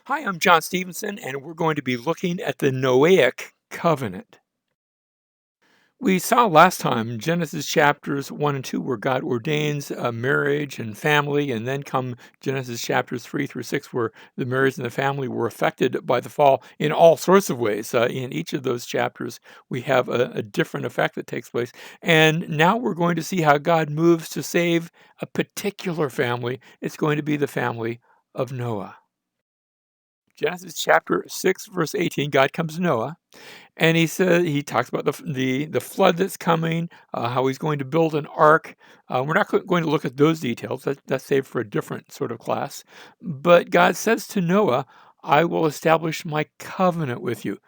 Hi, I'm John Stevenson, and we're going to be looking at the Noahic covenant. We saw last time Genesis chapters 1 and 2, where God ordains marriage and family, and then come Genesis chapters 3 through 6, where the marriage and the family were affected by the fall in all sorts of ways. In each of those chapters, we have a different effect that takes place. And now we're going to see how God moves to save a particular family. It's going to be the family of Noah. Genesis chapter 6, verse 18, God comes to Noah, and he talks about the flood that's coming, how he's going to build an ark. We're not going to look at those details. That's saved for a different sort of class. But God says to Noah, I will establish my covenant with you.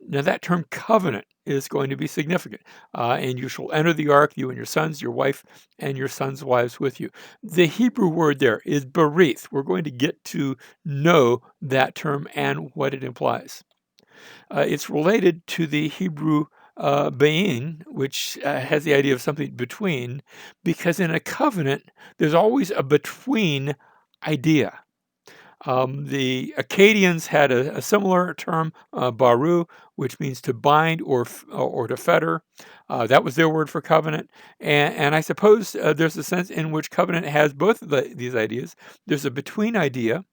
Now, that term covenant is going to be significant. And you shall enter the ark, you and your sons, your wife, and your sons' wives with you. The Hebrew word there is berith. We're going to get to know that term and what it implies. It's related to the Hebrew Bain, which has the idea of something between, because in a covenant, there's always a between idea. The Akkadians had a similar term, baru, which means to bind or to fetter. That was their word for covenant. And I suppose there's a sense in which covenant has both of these ideas. There's a between idea,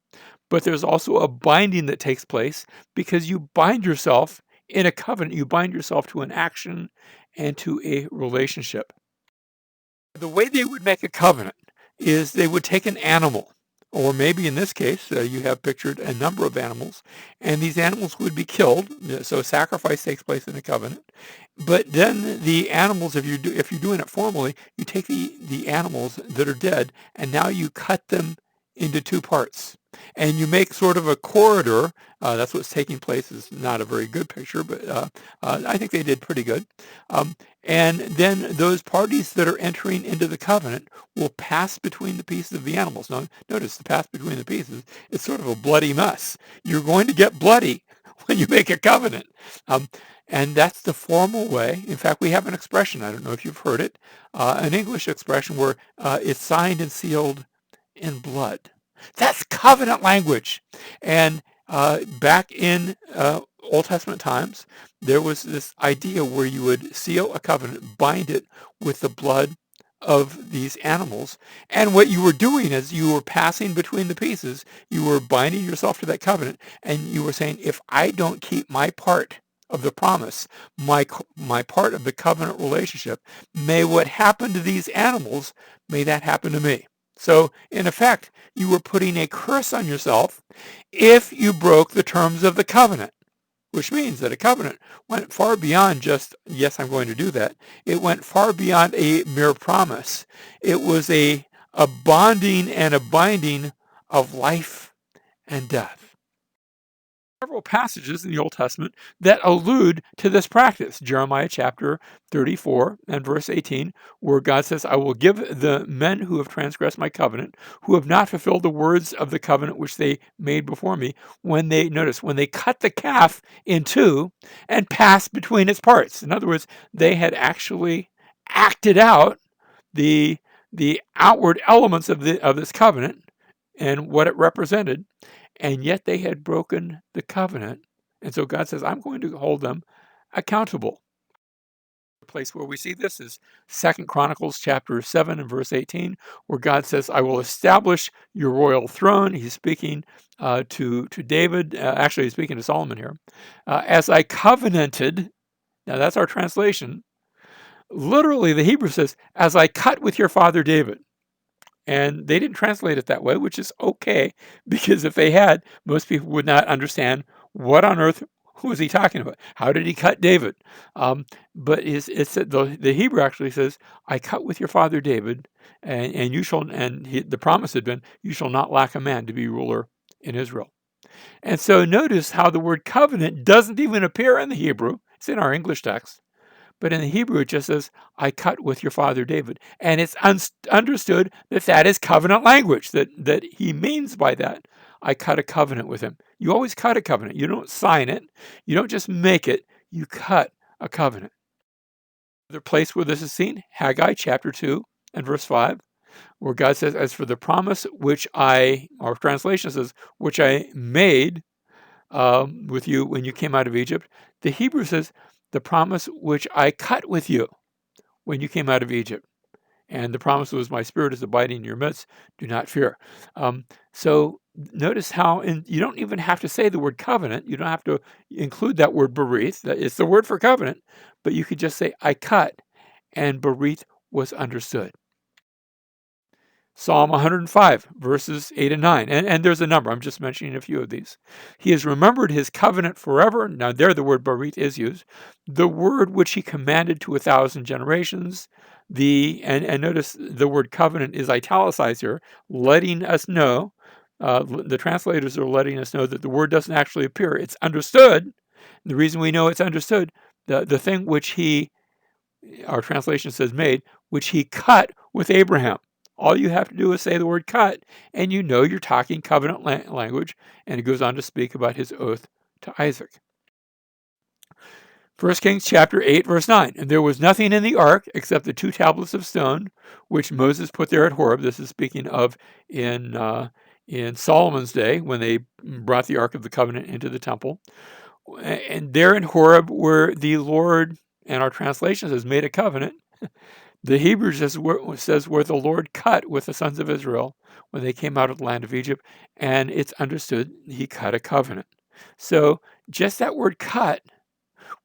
but there's also a binding that takes place because you bind yourself in a covenant. You bind yourself to an action and to a relationship. The way they would make a covenant is they would take an animal, or maybe in this case, you have pictured a number of animals, and these animals would be killed. So sacrifice takes place in a covenant. But then the animals, if you're doing it formally, you take the animals that are dead, and now you cut them into two parts. And you make sort of a corridor. That's what's taking place. It's not a very good picture, but I think they did pretty good. And then those parties that are entering into the covenant will pass between the pieces of the animals. Now, notice the pass between the pieces is sort of a bloody mess. You're going to get bloody when you make a covenant. And that's the formal way. In fact, we have an expression, I don't know if you've heard it, an English expression where it's signed and sealed in blood. That's covenant language. And back in Old Testament times, there was this idea where you would seal a covenant, bind it with the blood of these animals. And what you were doing is you were passing between the pieces. You were binding yourself to that covenant. And you were saying, if I don't keep my part of the promise, my part of the covenant relationship, may what happened to these animals, may that happen to me. So, in effect, you were putting a curse on yourself if you broke the terms of the covenant, which means that a covenant went far beyond just, yes, I'm going to do that. It went far beyond a mere promise. It was a bonding and a binding of life and death. Several passages in the Old Testament that allude to this practice. Jeremiah chapter 34 and verse 18, where God says, I will give the men who have transgressed my covenant, who have not fulfilled the words of the covenant which they made before me, when they cut the calf in two and passed between its parts. In other words, they had actually acted out the outward elements of this covenant and what it represented, and yet they had broken the covenant. And so God says, I'm going to hold them accountable. The place where we see this is 2 Chronicles chapter 7 and verse 18, where God says, I will establish your royal throne. He's speaking to David. Actually, he's speaking to Solomon here. As I covenanted, now that's our translation. Literally, the Hebrew says, as I cut with your father David. And they didn't translate it that way, which is okay, because if they had, most people would not understand what on earth was he talking about. How did he cut David? But the Hebrew actually says, I cut with your father David, and you shall, the promise had been, you shall not lack a man to be ruler in Israel. And so notice how the word covenant doesn't even appear in the Hebrew. It's in our English text. But in the Hebrew, it just says, I cut with your father David. And it's understood that that is covenant language, that he means by that, I cut a covenant with him. You always cut a covenant. You don't sign it. You don't just make it. You cut a covenant. The place where this is seen, Haggai chapter 2 and verse 5, where God says, as for the promise which our translation says, which I made with you when you came out of Egypt. The Hebrew says, the promise which I cut with you when you came out of Egypt. And the promise was, my spirit is abiding in your midst. Do not fear. So notice how, and you don't even have to say the word covenant. You don't have to include that word berith. It's the word for covenant, but you could just say, I cut, and berith was understood. Psalm 105, verses 8 and 9. And there's a number. I'm just mentioning a few of these. He has remembered his covenant forever. Now, there the word berith is used. The word which he commanded to 1,000 generations. And notice the word covenant is italicized here, letting us know, the translators are letting us know that the word doesn't actually appear. It's understood. The reason we know it's understood, the thing which our translation says made, which he cut with Abraham. All you have to do is say the word cut, and you know you're talking covenant language, and it goes on to speak about his oath to Isaac. 1 Kings chapter 8, verse 9. And there was nothing in the ark except the 2 tablets of stone, which Moses put there at Horeb. This is speaking of in Solomon's day, when they brought the Ark of the Covenant into the temple. And there in Horeb, where the Lord, and our translation says, made a covenant. The Hebrew says where the Lord cut with the sons of Israel when they came out of the land of Egypt, and it's understood he cut a covenant. So just that word cut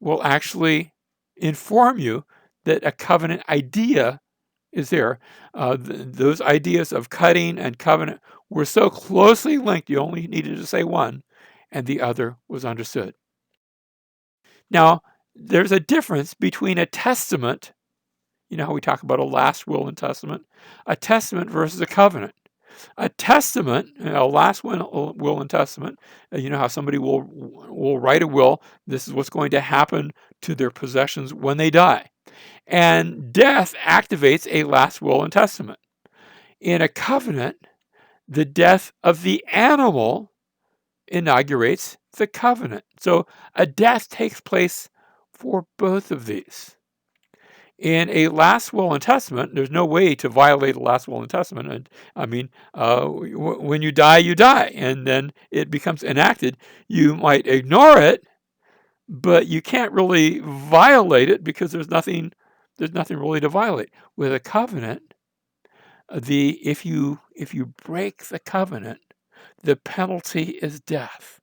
will actually inform you that a covenant idea is there. Those ideas of cutting and covenant were so closely linked, you only needed to say one, and the other was understood. Now, there's a difference between a testament. You know how we talk about a last will and testament? A testament versus a covenant. A testament, a last will and testament, you know how somebody will write a will. This is what's going to happen to their possessions when they die. And death activates a last will and testament. In a covenant, the death of the animal inaugurates the covenant. So a death takes place for both of these. In a last will and testament, there's no way to violate a last will and testament. And I mean, when you die, and then it becomes enacted. You might ignore it, but you can't really violate it because there's nothing really to violate. With a covenant, if you break the covenant, the penalty is death.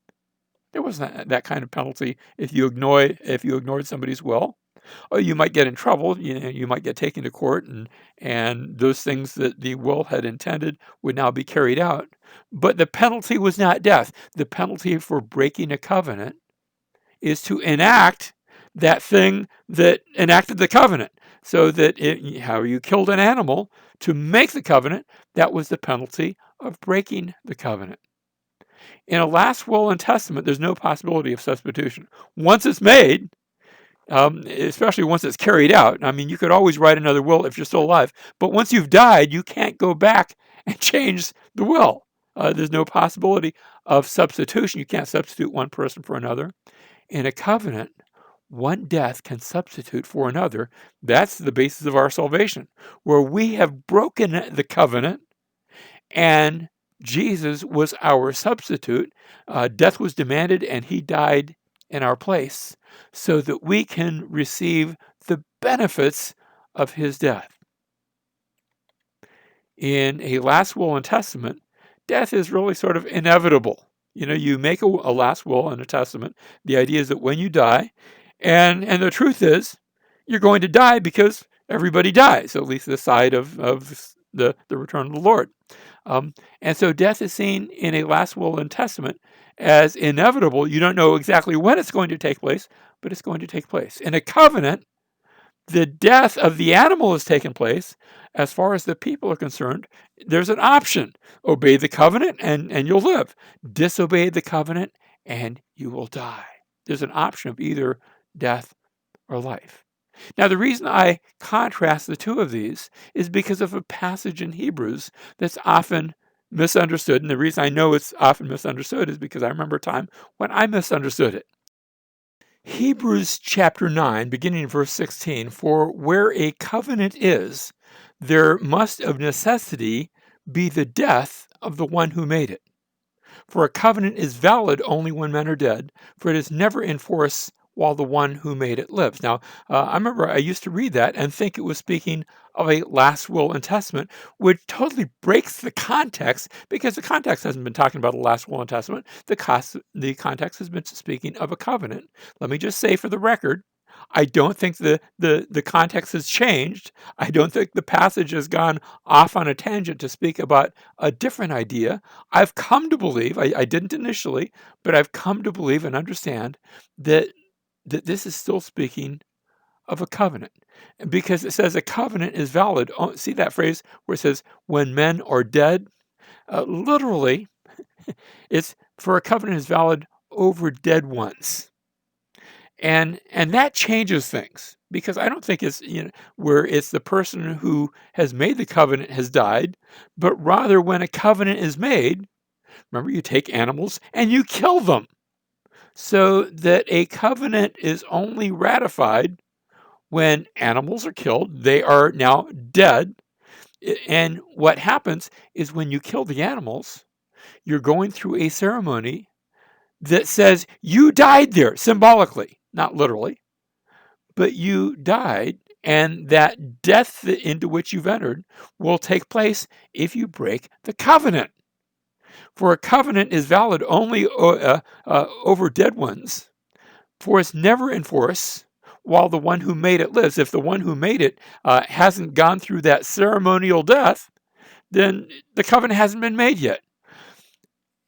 There wasn't that kind of penalty if you ignored somebody's will. Or you might get in trouble. You might get taken to court, and those things that the will had intended would now be carried out. But the penalty was not death. The penalty for breaking a covenant is to enact that thing that enacted the covenant. So that how you killed an animal to make the covenant, that was the penalty of breaking the covenant. In a last will and testament, there's no possibility of substitution. Once it's made, especially once it's carried out. I mean, you could always write another will if you're still alive, but once you've died, you can't go back and change the will. There's no possibility of substitution. You can't substitute one person for another. In a covenant, one death can substitute for another. That's the basis of our salvation, where we have broken the covenant, and Jesus was our substitute. Death was demanded, and he died in our place so that we can receive the benefits of his death. In a last will and testament, death is really sort of inevitable. You make a last will and a testament. The idea is that when you die, and the truth is, you're going to die because everybody dies, at least this side of the return of the Lord. And so death is seen in a last will and testament as inevitable. You don't know exactly when it's going to take place, but it's going to take place. In a covenant, the death of the animal has taken place. As far as the people are concerned, there's an option. Obey the covenant and you'll live. Disobey the covenant and you will die. There's an option of either death or life. Now, the reason I contrast the two of these is because of a passage in Hebrews that's often misunderstood. And the reason I know it's often misunderstood is because I remember a time when I misunderstood it. Hebrews chapter 9, beginning in verse 16, for where a covenant is, there must of necessity be the death of the one who made it. For a covenant is valid only when men are dead, for it is never in force while the one who made it lives. Now, I remember I used to read that and think it was speaking of a last will and testament, which totally breaks the context, because the context hasn't been talking about a last will and testament. The context has been speaking of a covenant. Let me just say for the record, I don't think the context has changed. I don't think the passage has gone off on a tangent to speak about a different idea. I've come to believe, I didn't initially, but I've come to believe and understand that this is still speaking of a covenant, because it says a covenant is valid. Oh, see that phrase where it says when men are dead? Literally, it's for a covenant is valid over dead ones. And that changes things, because I don't think it's where it's the person who has made the covenant has died, but rather when a covenant is made, remember, you take animals and you kill them, so that a covenant is only ratified when animals are killed. They are now dead. And what happens is when you kill the animals, you're going through a ceremony that says you died there, symbolically, not literally, but you died, and that death into which you've entered will take place if you break the covenant. For a covenant is valid only over dead ones, for it's never in force while the one who made it lives. If the one who made it hasn't gone through that ceremonial death, then the covenant hasn't been made yet.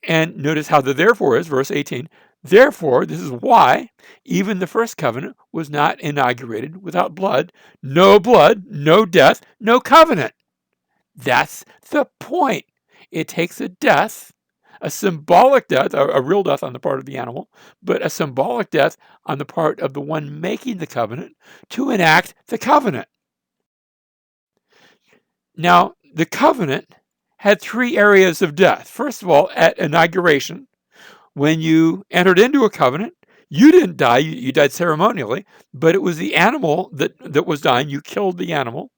And notice how the therefore is, verse 18. Therefore, this is why even the first covenant was not inaugurated without blood, no death, no covenant. That's the point. It takes a death, a symbolic death, a real death on the part of the animal, but a symbolic death on the part of the one making the covenant to enact the covenant. Now, the covenant had three areas of death. First of all, at inauguration, when you entered into a covenant, you didn't die, you died ceremonially, but it was the animal that was dying. You killed the animal.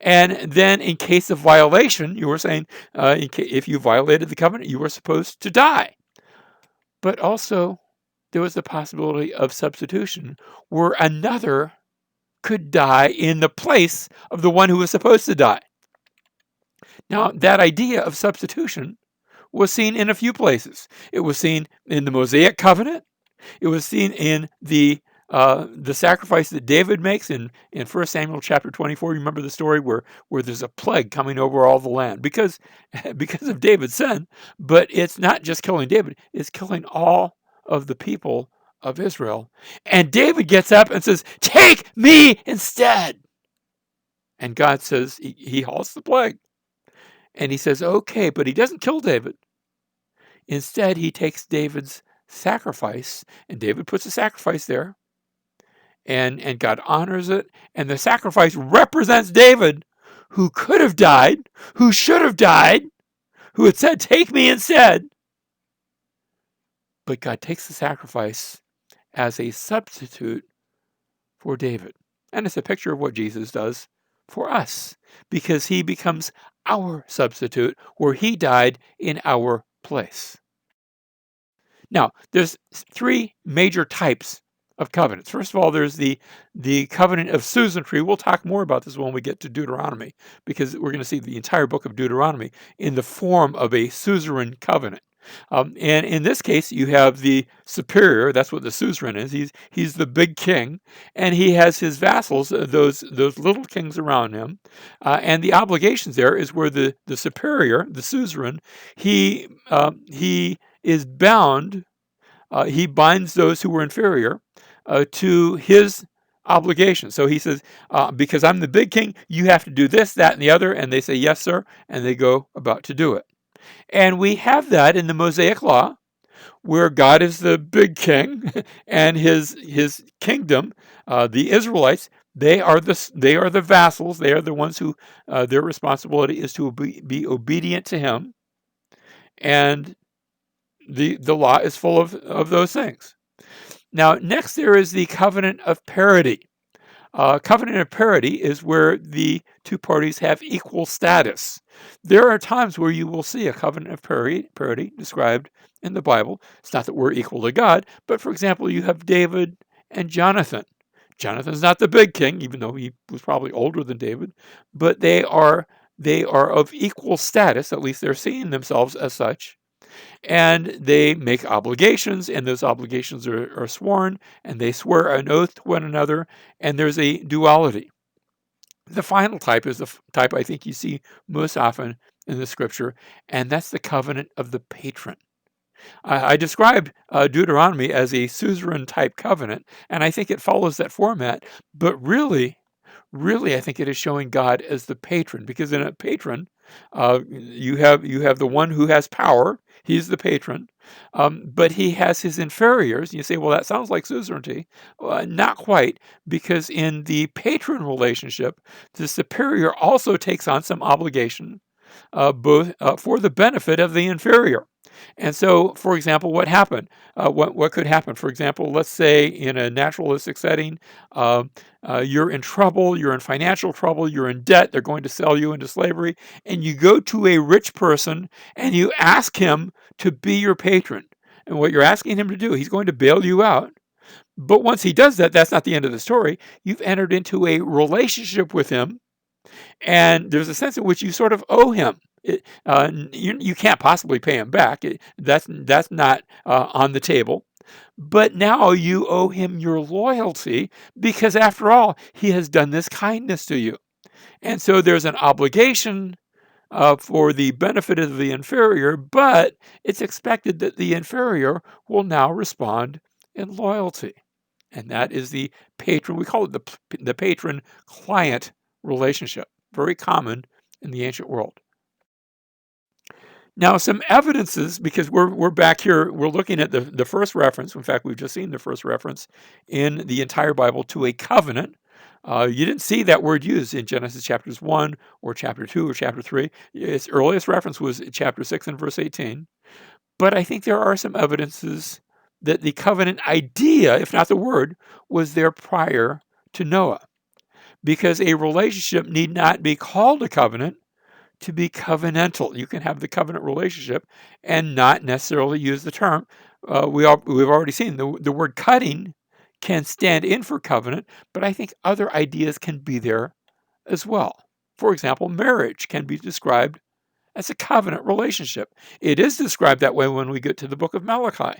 And then in case of violation, you were saying if you violated the covenant, you were supposed to die. But also, there was the possibility of substitution, where another could die in the place of the one who was supposed to die. Now, that idea of substitution was seen in a few places. It was seen in the Mosaic covenant. It was seen in the sacrifice that David makes in 1 Samuel chapter 24. You remember the story where there's a plague coming over all the land because of David's sin. But it's not just killing David, it's killing all of the people of Israel. And David gets up and says, "Take me instead." And God says, he halts the plague. And he says, okay, but he doesn't kill David. Instead, he takes David's sacrifice, and David puts a sacrifice there, and God honors it, and the sacrifice represents David, who could have died, who should have died, who had said, "Take me instead." But God takes the sacrifice as a substitute for David. And it's a picture of what Jesus does for us, because he becomes our substitute, where he died in our place. Now, there's three major types of covenants. First of all, there's the covenant of suzerainty. We'll talk more about this when we get to Deuteronomy, because we're going to see the entire book of Deuteronomy in the form of a suzerain covenant. And in this case, you have the superior. That's what the suzerain is. He's the big king, and he has his vassals, those little kings around him. And the obligations there is where the superior, the suzerain, he is bound. He binds those who were inferior to his obligation. So he says, because I'm the big king, you have to do this, that, and the other. And they say, "Yes, sir," and they go about to do it. And we have that in the Mosaic law, where God is the big king, and his kingdom, the Israelites, they are the vassals. They are the ones who their responsibility is to be obedient to him. And the law is full of those things. Now, next there is the covenant of parity. Covenant of parity is where the two parties have equal status. There are times where you will see a covenant of parity described in the Bible. It's not that we're equal to God, but for example, you have David and Jonathan. Jonathan's not the big king, even though he was probably older than David, but they are of equal status. At least they're seeing themselves as such, and they make obligations, and those obligations are sworn, and they swear an oath to one another, and there's a duality. The final type is the type I think you see most often in the scripture, and that's the covenant of the patron. I described Deuteronomy as a suzerain type covenant, and I think it follows that format, but really, I think it is showing God as the patron, because in a patron, you have the one who has power. He's the patron, but he has his inferiors. You say, well, that sounds like suzerainty. Not quite, because in the patron relationship, the superior also takes on some obligation, both for the benefit of the inferior. And so, for example, what happened? What could happen? For example, let's say in a naturalistic setting, you're in trouble, you're in financial trouble, you're in debt, they're going to sell you into slavery, and you go to a rich person and you ask him to be your patron. And what you're asking him to do, he's going to bail you out. But once he does that, that's not the end of the story. You've entered into a relationship with him, and there's a sense in which you sort of owe him. You can't possibly pay him back. That's not on the table. But now you owe him your loyalty, because after all, he has done this kindness to you. And so there's an obligation for the benefit of the inferior, but it's expected that the inferior will now respond in loyalty. And that is the patron. We call it the patron-client relationship, very common in the ancient world. Now, some evidences, because we're back here, we're looking at the first reference. In fact, we've just seen the first reference in the entire Bible to a covenant. You didn't see that word used in Genesis chapters 1 or chapter 2 or chapter 3. Its earliest reference was chapter 6 and verse 18. But I think there are some evidences that the covenant idea, if not the word, was there prior to Noah. Because a relationship need not be called a covenant to be covenantal. You can have the covenant relationship and not necessarily use the term. We've already seen the word cutting can stand in for covenant, but I think other ideas can be there as well. For example, marriage can be described as a covenant relationship. It is described that way when we get to the book of Malachi,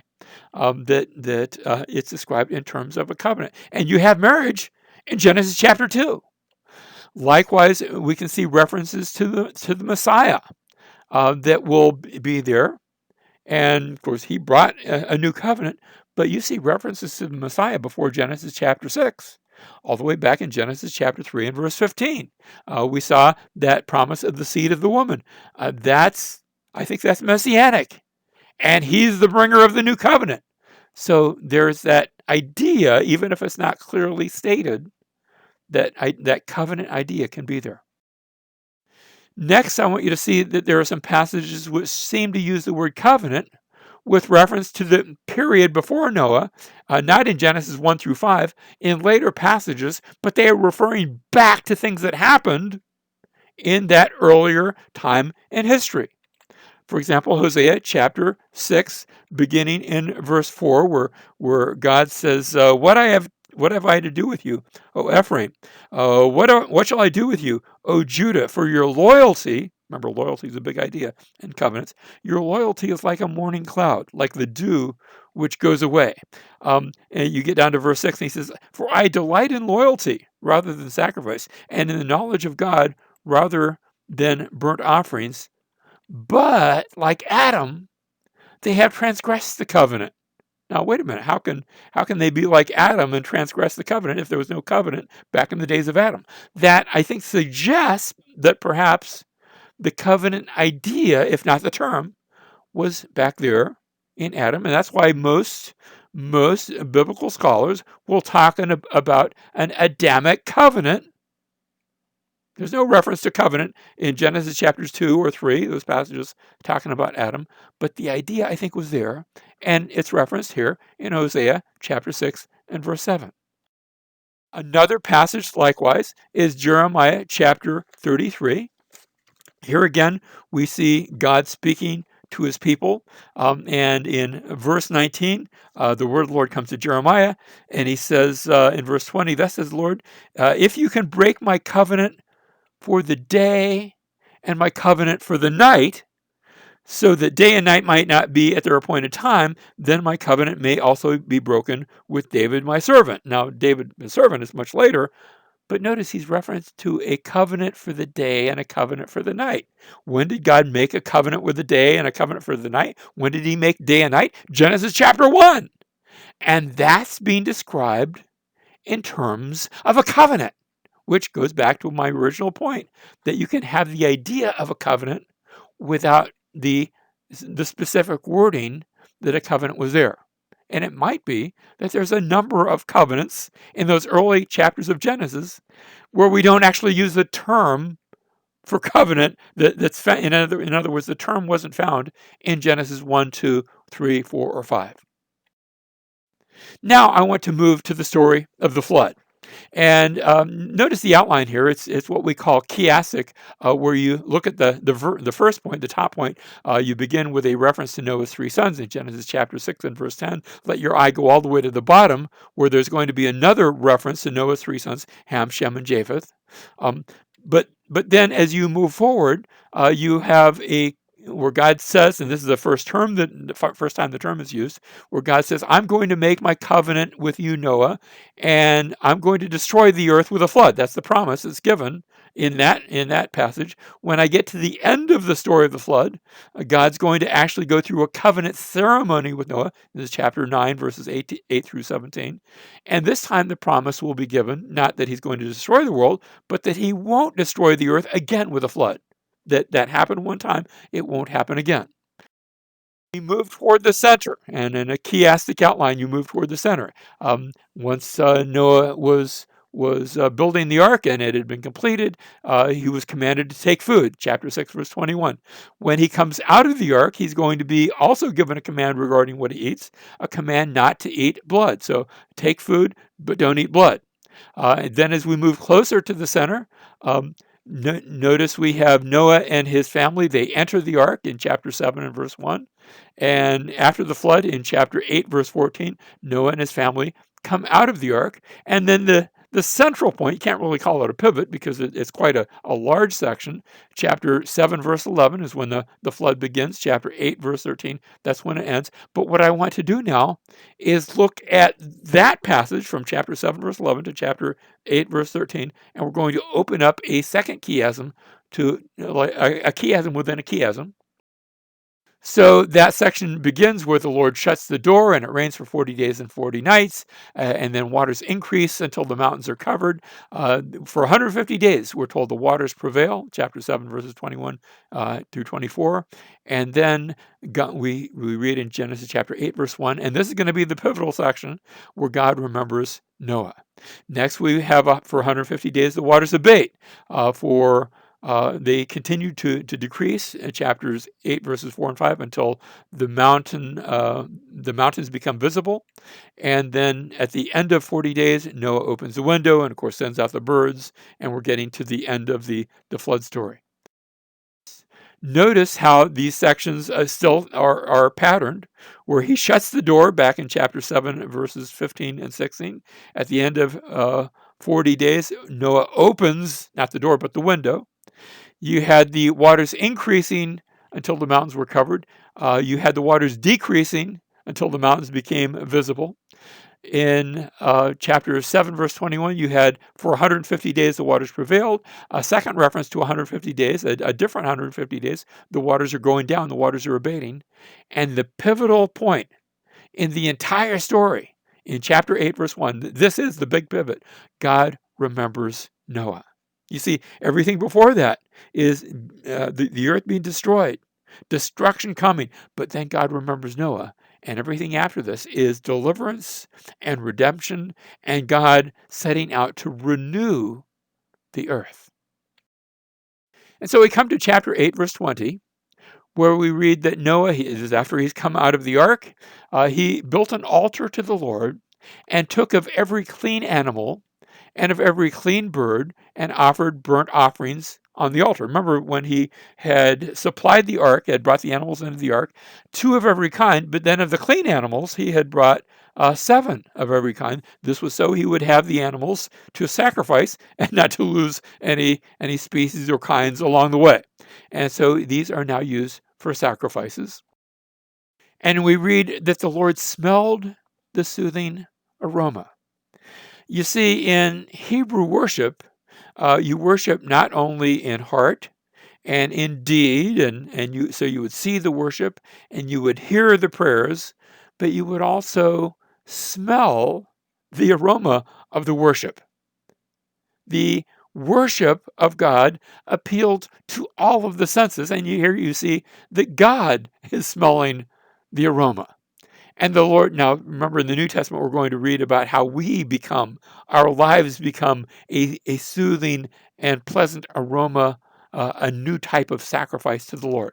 that it's described in terms of a covenant. And you have marriage in Genesis chapter 2. Likewise, we can see references to the Messiah that will be there. And of course, he brought a new covenant, but you see references to the Messiah before Genesis chapter 6, all the way back in Genesis chapter 3 and verse 15. We saw that promise of the seed of the woman. I think that's messianic, and he's the bringer of the new covenant. So there's that idea, even if it's not clearly stated, that covenant idea can be there. Next, I want you to see that there are some passages which seem to use the word covenant with reference to the period before Noah, not in Genesis 1 through 5, in later passages, but they are referring back to things that happened in that earlier time in history. For example, Hosea chapter 6, beginning in verse 4, where God says, what have I to do with you, O Ephraim? What shall I do with you, O Judah? For your loyalty, remember, loyalty is a big idea in covenants, your loyalty is like a morning cloud, like the dew which goes away. And you get down to verse 6, and he says, for I delight in loyalty rather than sacrifice, and in the knowledge of God rather than burnt offerings. But like Adam, they have transgressed the covenant. Now, wait a minute. How can they be like Adam and transgress the covenant if there was no covenant back in the days of Adam? That, I think, suggests that perhaps the covenant idea, if not the term, was back there in Adam. And that's why most biblical scholars will talk about an Adamic covenant. There's no reference to covenant in Genesis chapters 2 or 3, those passages talking about Adam, but the idea, I think, was there, and it's referenced here in Hosea chapter 6 and verse 7. Another passage, likewise, is Jeremiah chapter 33. Here again, we see God speaking to his people. And in verse 19, the word of the Lord comes to Jeremiah, and he says in verse 20, thus says the Lord, if you can break my covenant for the day and my covenant for the night, so that day and night might not be at their appointed time, then my covenant may also be broken with David, my servant. Now, David, the servant, is much later, but notice he's referenced to a covenant for the day and a covenant for the night. When did God make a covenant with the day and a covenant for the night? When did he make day and night? Genesis chapter 1. And that's being described in terms of a covenant, which goes back to my original point, that you can have the idea of a covenant without the specific wording that a covenant was there. And it might be that there's a number of covenants in those early chapters of Genesis where we don't actually use the term for covenant that's found. In other words, the term wasn't found in Genesis 1, 2, 3, 4, or 5. Now I want to move to the story of the flood. And notice the outline here. It's what we call chiastic, where you look at the first point, the top point. You begin with a reference to Noah's three sons in Genesis chapter 6 and verse 10. Let your eye go all the way to the bottom, where there's going to be another reference to Noah's three sons, Ham, Shem, and Japheth. But then as you move forward, you have where God says, and this is the first time the term is used, where God says, I'm going to make my covenant with you, Noah, and I'm going to destroy the earth with a flood. That's the promise that's given in that passage. When I get to the end of the story of the flood, God's going to actually go through a covenant ceremony with Noah. This is chapter 9, verses 8 through 17. And this time the promise will be given, not that he's going to destroy the world, but that he won't destroy the earth again with a flood. That happened one time, it won't happen again. You move toward the center, and in a chiastic outline, you move toward the center. Once Noah was building the ark and it had been completed, he was commanded to take food, chapter 6, verse 21. When he comes out of the ark, he's going to be also given a command regarding what he eats, a command not to eat blood. So take food, but don't eat blood. And then as we move closer to the center, notice we have Noah and his family. They enter the ark in chapter 7 and verse 1. And after the flood in chapter 8, verse 14, Noah and his family come out of the ark. And then the central point, you can't really call it a pivot because it's quite a large section. Chapter 7, verse 11 is when the flood begins. Chapter 8, verse 13, that's when it ends. But what I want to do now is look at that passage from chapter 7, verse 11 to chapter 8, verse 13, and we're going to open up a second chiasm to a chiasm within a chiasm. So that section begins where the Lord shuts the door and it rains for 40 days and 40 nights, and then waters increase until the mountains are covered. For 150 days, we're told the waters prevail, chapter 7, verses 21 through 24. And then we read in Genesis chapter 8, verse 1, and this is going to be the pivotal section where God remembers Noah. Next, we have for 150 days, the waters abate. They continue to decrease in chapters 8, verses 4 and 5 until the mountains become visible. And then at the end of 40 days, Noah opens the window and, of course, sends out the birds. And we're getting to the end of the flood story. Notice how these sections still are patterned, where he shuts the door back in chapter 7, verses 15 and 16. At the end of 40 days, Noah opens, not the door, but the window. You had the waters increasing until the mountains were covered. You had the waters decreasing until the mountains became visible. In chapter 7, verse 21, you had for 150 days the waters prevailed. A second reference to 150 days, a different 150 days, the waters are going down, the waters are abating. And the pivotal point in the entire story, in chapter 8, verse 1, this is the big pivot. God remembers Noah. You see, everything before that is the earth being destroyed, destruction coming, but then God remembers Noah. And everything after this is deliverance and redemption and God setting out to renew the earth. And so we come to chapter 8, verse 20, where we read that Noah, after he's come out of the ark, he built an altar to the Lord and took of every clean animal and of every clean bird, and offered burnt offerings on the altar. Remember when he had supplied the ark, had brought the animals into the ark, 2 of every kind, but then of the clean animals, he had brought 7 of every kind. This was so he would have the animals to sacrifice and not to lose any species or kinds along the way. And so these are now used for sacrifices. And we read that the Lord smelled the soothing aroma. You see, in Hebrew worship, you worship not only in heart and in deed, so you would see the worship and you would hear the prayers, but you would also smell the aroma of the worship. The worship of God appealed to all of the senses, and you see that God is smelling the aroma. And the Lord, now remember in the New Testament, we're going to read about how our lives become a soothing and pleasant aroma, a new type of sacrifice to the Lord.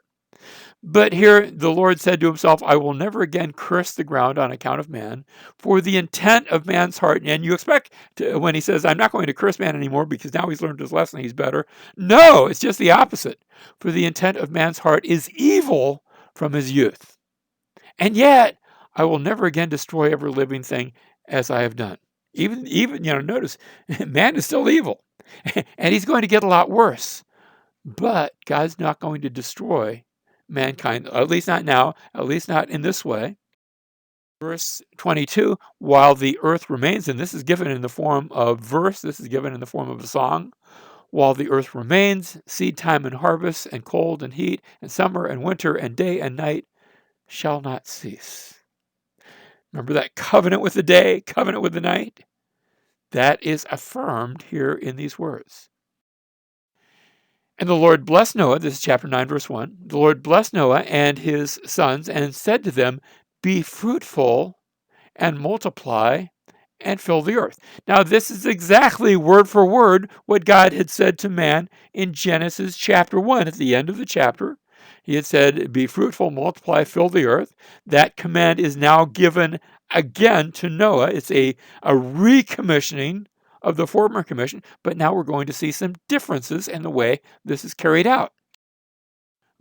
But here the Lord said to himself, I will never again curse the ground on account of man, for the intent of man's heart. And you expect when he says, I'm not going to curse man anymore because now he's learned his lesson, he's better. No, it's just the opposite. For the intent of man's heart is evil from his youth. And yet, I will never again destroy every living thing as I have done. Even notice, man is still evil. And he's going to get a lot worse. But God's not going to destroy mankind, at least not now, at least not in this way. Verse 22, while the earth remains, and this is given in the form of verse, this is given in the form of a song. While the earth remains, seed time and harvest, and cold and heat, and summer and winter, and day and night shall not cease. Remember that covenant with the day, covenant with the night? That is affirmed here in these words. And the Lord blessed Noah, this is chapter 9, verse 1. The Lord blessed Noah and his sons and said to them, be fruitful and multiply and fill the earth. Now, this is exactly word for word what God had said to man in Genesis chapter 1. At the end of the chapter, he had said, be fruitful, multiply, fill the earth. That command is now given again to Noah. It's a recommissioning of the former commission, but now we're going to see some differences in the way this is carried out.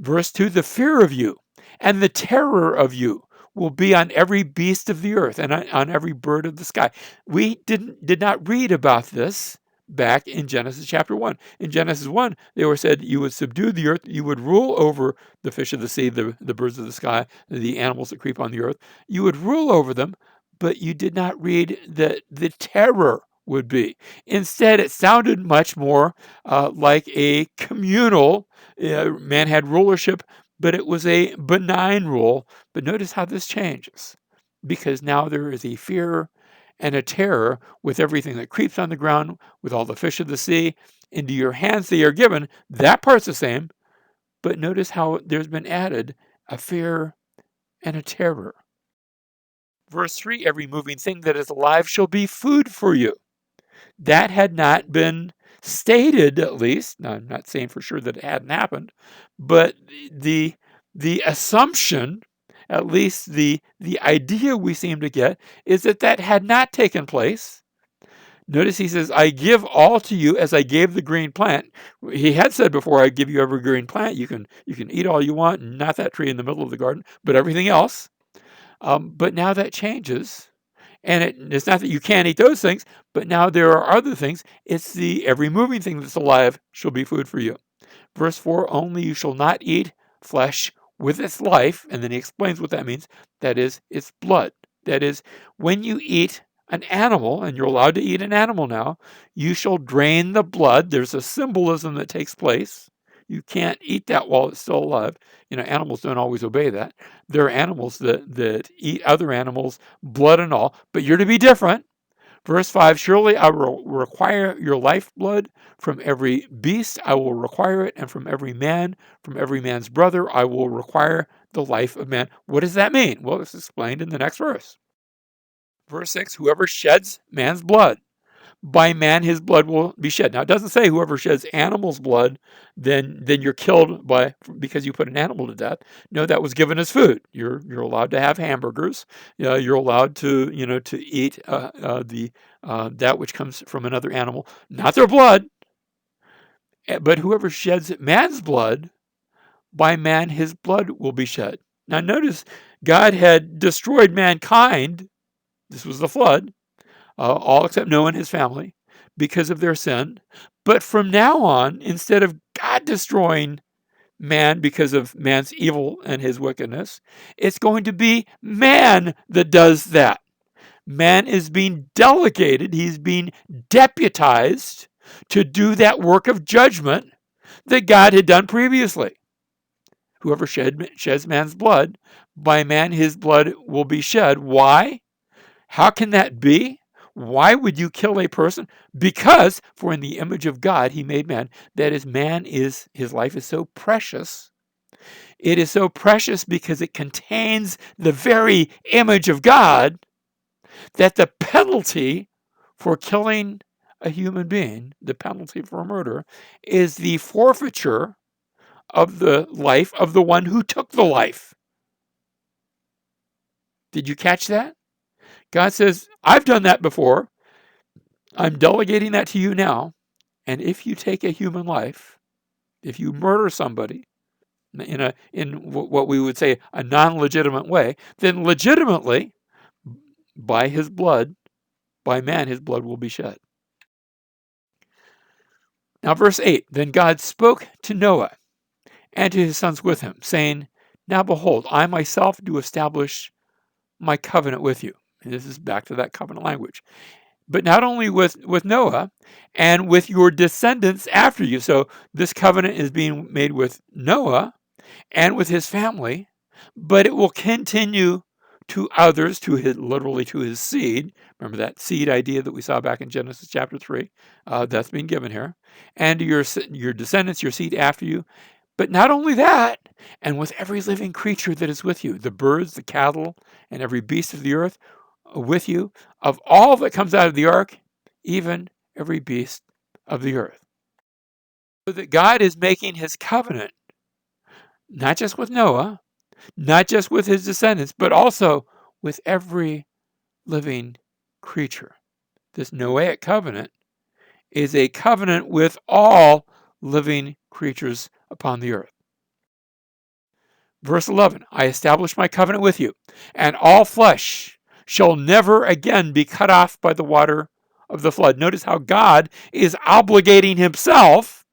Verse 2, the fear of you and the terror of you will be on every beast of the earth and on every bird of the sky. We did not read about this back in Genesis chapter 1. In Genesis 1, they were said you would subdue the earth, you would rule over the fish of the sea, the birds of the sky, the animals that creep on the earth. You would rule over them, but you did not read that the terror would be. Instead, it sounded much more like a communal, man had rulership, but it was a benign rule. But notice how this changes, because now there is a fear and a terror with everything that creeps on the ground, with all the fish of the sea. Into your hands they are given. That part's the same, but notice how there's been added a fear and a terror. Verse 3, every moving thing that is alive shall be food for you. That had not been stated, at least. Now, I'm not saying for sure that it hadn't happened, but the assumption, at least the idea we seem to get, is that had not taken place. Notice he says, I give all to you as I gave the green plant. He had said before, I give you every green plant. You can eat all you want, not that tree in the middle of the garden, but everything else. But now that changes. And it's not that you can't eat those things, but now there are other things. It's the every moving thing that's alive shall be food for you. Verse 4, only you shall not eat flesh with its life. And then he explains what that means. That is, its blood. That is, when you eat an animal, and you're allowed to eat an animal now, you shall drain the blood. There's a symbolism that takes place. You can't eat that while it's still alive. Animals don't always obey that. There are animals that eat other animals, blood and all, but you're to be different. Verse 5, surely I will require your lifeblood from every beast. I will require it, and from every man's brother, I will require the life of man. What does that mean? Well, it's explained in the next verse. Verse 6, whoever sheds man's blood, by man his blood will be shed. Now it doesn't say whoever sheds animal's blood, then you're killed because you put an animal to death. No, that was given as food. You're allowed to have hamburgers. You're allowed to to eat that which comes from another animal, not their blood. But whoever sheds man's blood, by man his blood will be shed. Now notice God had destroyed mankind. This was the flood, all except Noah and his family, because of their sin. But from now on, instead of God destroying man because of man's evil and his wickedness, it's going to be man that does that. Man is being delegated, he's being deputized to do that work of judgment that God had done previously. Whoever sheds man's blood, by man his blood will be shed. Why? How can that be? Why would you kill a person? Because, for in the image of God he made man. That is, his life is so precious. It is so precious because it contains the very image of God, that the penalty for killing a human being, the penalty for murder, is the forfeiture of the life of the one who took the life. Did you catch that? God says, I've done that before. I'm delegating that to you now. And if you take a human life, if you murder somebody in what we would say a non-legitimate way, then legitimately, by his blood, by man, his blood will be shed. Now, verse 8, then God spoke to Noah and to his sons with him, saying, now behold, I myself do establish my covenant with you. And this is back to that covenant language. But not only with Noah, and with your descendants after you. So this covenant is being made with Noah and with his family, but it will continue to others, literally to his seed. Remember that seed idea that we saw back in Genesis chapter 3? That's been given here. And your descendants, your seed after you. But not only that, and with every living creature that is with you, the birds, the cattle, and every beast of the earth with you, of all that comes out of the ark, even every beast of the earth. So that God is making his covenant, not just with Noah, not just with his descendants, but also with every living creature. This Noaic covenant is a covenant with all living creatures upon the earth. Verse 11, I establish my covenant with you, and all flesh shall never again be cut off by the water of the flood. Notice how God is obligating himself.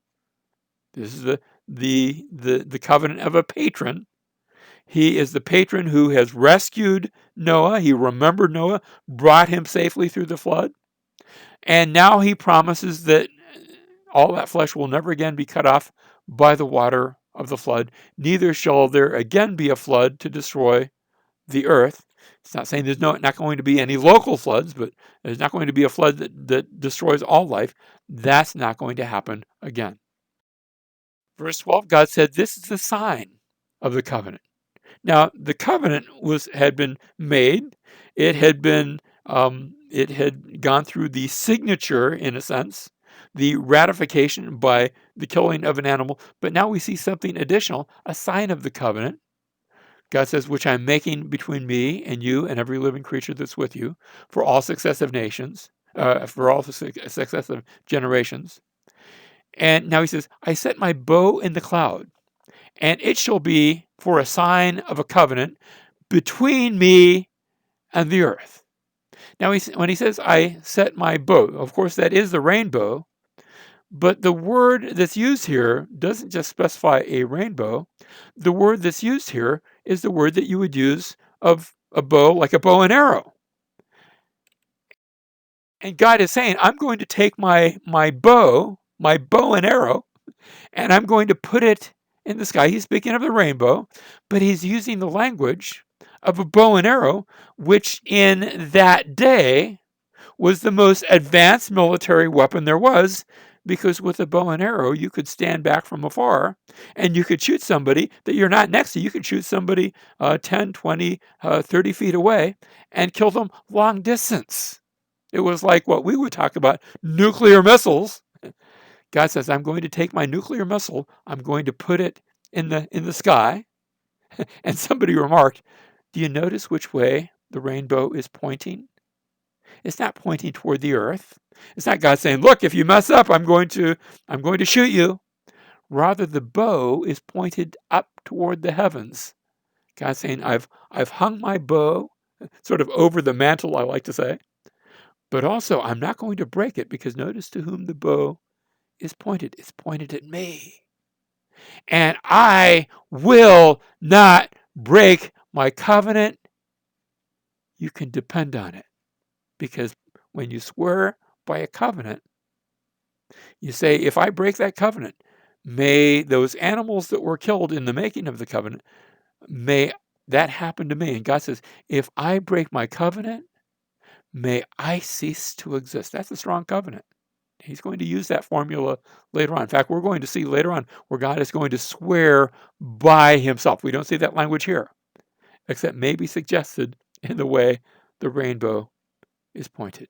This is the covenant of a patron. He is the patron who has rescued Noah. He remembered Noah, brought him safely through the flood. And now he promises that all that flesh will never again be cut off by the water of the flood. Neither shall there again be a flood to destroy the earth. It's not saying there's not going to be any local floods, but there's not going to be a flood that destroys all life. That's not going to happen again. Verse 12, God said, this is the sign of the covenant. Now, the covenant had been made. It had gone through the signature, in a sense, the ratification by the killing of an animal. But now we see something additional, a sign of the covenant. God says, which I'm making between me and you and every living creature that's with you for all successive nations, for all successive generations. And now he says, I set my bow in the cloud, and it shall be for a sign of a covenant between me and the earth. Now, when he says, I set my bow, of course, that is the rainbow. But the word that's used here doesn't just specify a rainbow. The word that's used here is the word that you would use of a bow, like a bow and arrow. And God is saying, I'm going to take my bow and arrow, and I'm going to put it in the sky. He's speaking of the rainbow, but he's using the language of a bow and arrow, which in that day was the most advanced military weapon there was, because with a bow and arrow, you could stand back from afar and you could shoot somebody that you're not next to. You could shoot somebody 10, 20, 30 feet away and kill them long distance. It was like what we would talk about, nuclear missiles. God says, I'm going to take my nuclear missile, I'm going to put it in the sky. And somebody remarked, do you notice which way the rainbow is pointing? It's not pointing toward the earth. It's not God saying, look, if you mess up, I'm going to shoot you. Rather, the bow is pointed up toward the heavens. God's saying, I've hung my bow sort of over the mantle, I like to say, but also I'm not going to break it, because notice to whom the bow is pointed. It's pointed at me. And I will not break my covenant. You can depend on it, because when you swear by a covenant, you say, if I break that covenant, may those animals that were killed in the making of the covenant, may that happen to me. And God says, if I break my covenant, may I cease to exist. That's a strong covenant. He's going to use that formula later on. In fact, we're going to see later on where God is going to swear by himself. We don't see that language here, except maybe suggested in the way the rainbow is pointed.